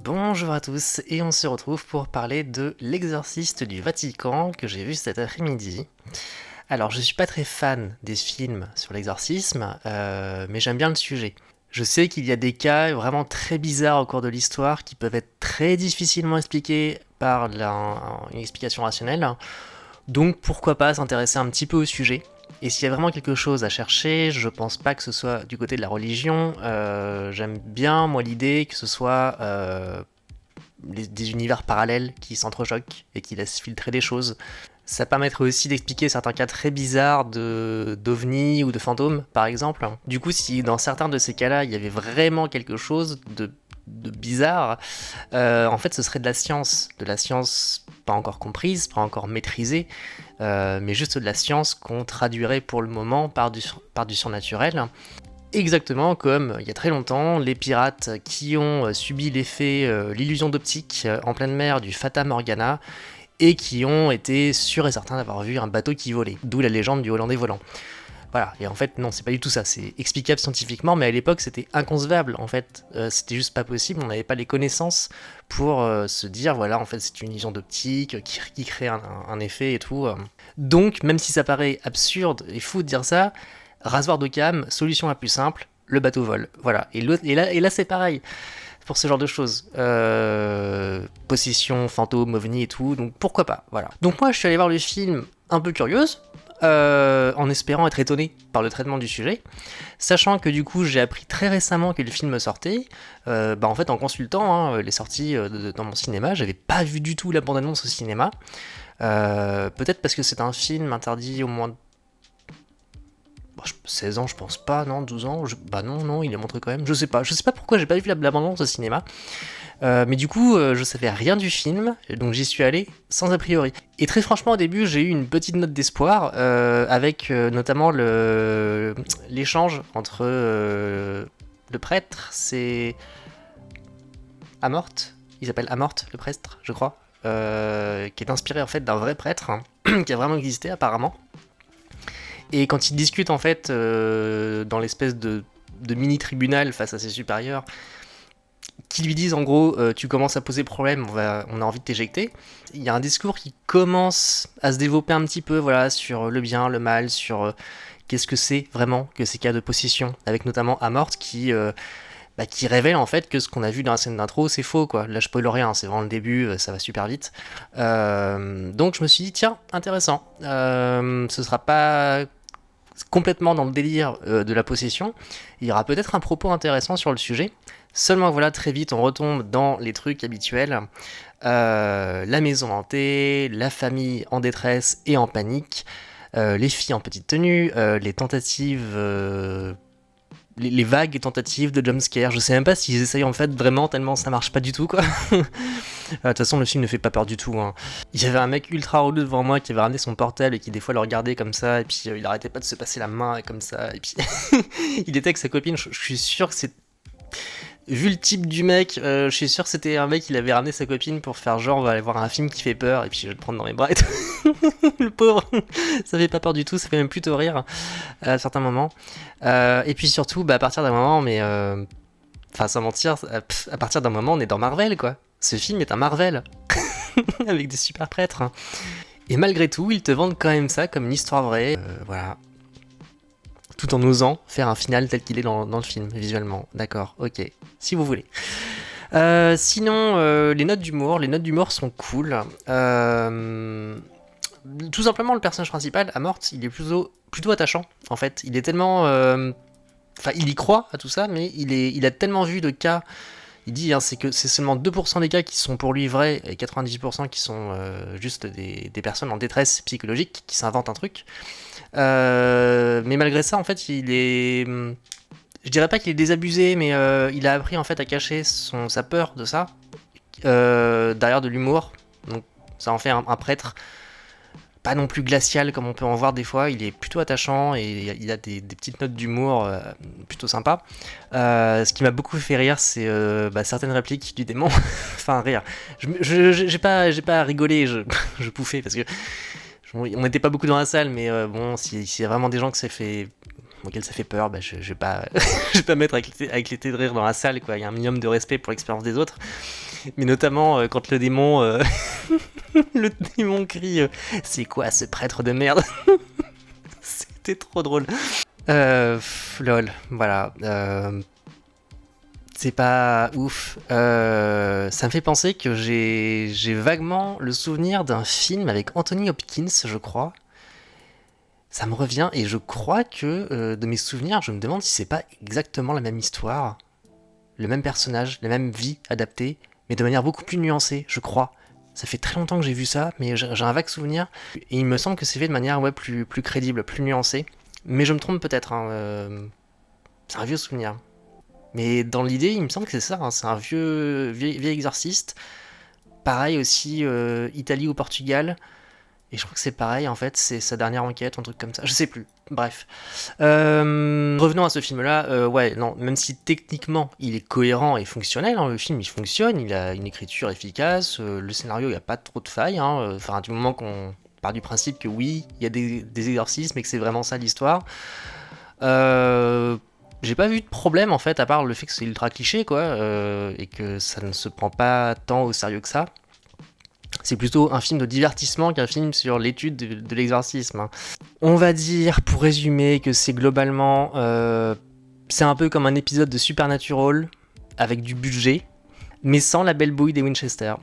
Bonjour à tous, et on se retrouve pour parler de L'Exorciste du Vatican que j'ai vu cet après-midi. Alors, je suis pas très fan des films sur l'exorcisme, mais j'aime bien le sujet. Je sais qu'il y a des cas vraiment très bizarres au cours de l'histoire qui peuvent être très difficilement expliqués par une explication rationnelle, donc pourquoi pas s'intéresser un petit peu au sujet. Et s'il y a vraiment quelque chose à chercher, je pense pas que ce soit du côté de la religion. J'aime bien, moi, l'idée que ce soit des univers parallèles qui s'entrechoquent et qui laissent filtrer des choses. Ça permettrait aussi d'expliquer certains cas très bizarres d'ovnis ou de fantômes, par exemple. Du coup, si dans certains de ces cas-là, il y avait vraiment quelque chose de bizarre, en fait, ce serait de la science pas encore comprise, pas encore maîtrisée, mais juste de la science qu'on traduirait pour le moment par du surnaturel. Exactement comme il y a très longtemps, les pirates qui ont subi l'illusion d'optique en pleine mer du Fata Morgana et qui ont été sûrs et certains d'avoir vu un bateau qui volait, d'où la légende du Hollandais volant. Voilà, et en fait, non, c'est pas du tout ça, c'est explicable scientifiquement, mais à l'époque, c'était inconcevable, en fait, c'était juste pas possible, on n'avait pas les connaissances pour se dire, voilà, en fait, c'est une illusion d'optique qui crée un effet et tout. Donc, même si ça paraît absurde et fou de dire ça, rasoir d'Occam, solution la plus simple, le bateau vole, voilà. Et là c'est pareil, pour ce genre de choses. Possession, fantôme, ovni et tout, donc pourquoi pas, voilà. Donc moi, je suis allé voir le film un peu curieuse, en espérant être étonné par le traitement du sujet, sachant que du coup j'ai appris très récemment que le film sortait, en fait en consultant les sorties dans mon cinéma, j'avais pas vu du tout la bande-annonce au cinéma, peut-être parce que c'est un film interdit au moins 16 ans je pense pas, non, 12 ans, bah non, il est montré quand même, je sais pas pourquoi j'ai pas vu la bande-annonce au cinéma, mais du coup, je savais rien du film, donc j'y suis allé sans a priori. Et très franchement, au début, j'ai eu une petite note d'espoir, avec notamment l'échange entre le prêtre, c'est Amort, il s'appelle Amort, le prêtre, je crois, qui est inspiré en fait d'un vrai prêtre, hein, qui a vraiment existé apparemment. Et quand il discute en fait dans l'espèce de mini-tribunal face à ses supérieurs, qui lui disent en gros tu commences à poser problème, on a envie de t'éjecter. Il y a un discours qui commence à se développer un petit peu, voilà, sur le bien, le mal, sur qu'est-ce que c'est vraiment que ces cas de possession, avec notamment Amort qui révèle en fait que ce qu'on a vu dans la scène d'intro c'est faux, quoi. Là je spoil rien, c'est vraiment le début, ça va super vite. Donc je me suis dit tiens, intéressant, ce sera pas complètement dans le délire de la possession, il y aura peut-être un propos intéressant sur le sujet. Seulement voilà, très vite on retombe dans les trucs habituels, la maison hantée, la famille en détresse et en panique, les filles en petite tenue, les tentatives, les vagues tentatives de jumpscare. Je sais même pas s'ils essayent en fait vraiment, tellement ça marche pas du tout, quoi. De toute façon, le film ne fait pas peur du tout, hein. Il y avait un mec ultra relou devant moi qui avait ramené son portable et qui des fois le regardait comme ça, et puis il arrêtait pas de se passer la main comme ça, et puis il était avec sa copine. Je suis sûr que c'est. Vu le type du mec, je suis sûr que c'était un mec, il avait ramené sa copine pour faire genre on va aller voir un film qui fait peur et puis je vais le prendre dans mes bras et tout. Le pauvre, ça fait pas peur du tout, ça fait même plutôt rire à certains moments. Et puis surtout, à partir d'un moment, enfin sans mentir, à partir d'un moment on est dans Marvel, quoi. Ce film est un Marvel, avec des super prêtres, hein. Et malgré tout, ils te vendent quand même ça comme une histoire vraie, voilà. Tout en osant faire un final tel qu'il est dans le film, visuellement. D'accord, ok, si vous voulez. Sinon, les notes d'humour sont cool. Tout simplement, le personnage principal, Amort, il est plutôt attachant, en fait. Il est tellement... Enfin, il y croit à tout ça, mais il a tellement vu de cas. Il dit c'est que c'est seulement 2% des cas qui sont pour lui vrais et 90% qui sont juste des personnes en détresse psychologique qui s'inventent un truc. Mais malgré ça, en fait, il est... Je dirais pas qu'il est désabusé, mais il a appris en fait à cacher sa peur de ça derrière de l'humour. Donc ça en fait un prêtre pas non plus glacial comme on peut en voir des fois. Il est plutôt attachant et il a des petites notes d'humour plutôt sympas. Ce qui m'a beaucoup fait rire, c'est certaines répliques du démon. Enfin, rire. J'ai pas rigolé, je pouffais parce que on n'était pas beaucoup dans la salle, mais bon, s'il y a vraiment des gens que ça fait auquel ça fait peur, bah, je vais pas, je vais pas mettre avec l'été de rire dans la salle, quoi. Il y a un minimum de respect pour l'expérience des autres. Mais notamment quand le démon, le démon crie c'est quoi ce prêtre de merde. C'était trop drôle. Lol, voilà. C'est pas ouf. Ça me fait penser que j'ai vaguement le souvenir d'un film avec Anthony Hopkins, je crois. Ça me revient et je crois que de mes souvenirs, je me demande si c'est pas exactement la même histoire, le même personnage, la même vie adaptée, mais de manière beaucoup plus nuancée, je crois. Ça fait très longtemps que j'ai vu ça, mais j'ai un vague souvenir et il me semble que c'est fait de manière plus crédible, plus nuancée. Mais je me trompe peut-être. Hein, c'est un vieux souvenir. Mais dans l'idée, il me semble que c'est ça. Hein, c'est un vieil exorciste. Pareil aussi, Italie ou Portugal. Et je crois que c'est pareil, en fait, c'est sa dernière enquête, un truc comme ça, je sais plus. Bref. Revenons à ce film-là, ouais, non, même si techniquement il est cohérent et fonctionnel, hein, le film il fonctionne, il a une écriture efficace, le scénario il n'y a pas trop de failles, hein, enfin, du moment qu'on part du principe que oui, il y a des exorcismes et que c'est vraiment ça l'histoire. J'ai pas vu de problème en fait, à part le fait que c'est ultra cliché, quoi, et que ça ne se prend pas tant au sérieux que ça. C'est plutôt un film de divertissement qu'un film sur l'étude de l'exorcisme. Hein. On va dire, pour résumer, que c'est globalement... c'est un peu comme un épisode de Supernatural, avec du budget, mais sans la belle bouille des Winchester.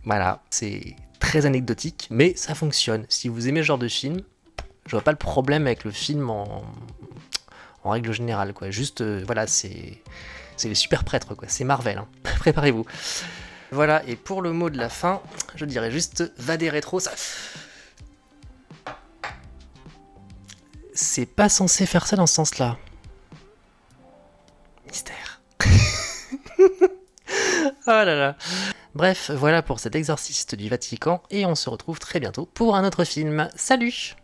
Voilà, c'est très anecdotique, mais ça fonctionne. Si vous aimez ce genre de film, je vois pas le problème avec le film en règle générale, quoi. Juste, voilà, c'est les super prêtres, quoi. C'est Marvel, hein. Préparez-vous. Voilà, et pour le mot de la fin, je dirais juste va des rétros, ça... C'est pas censé faire ça dans ce sens-là. Mystère. Oh là là. Bref, voilà pour cet exorciste du Vatican, et on se retrouve très bientôt pour un autre film. Salut!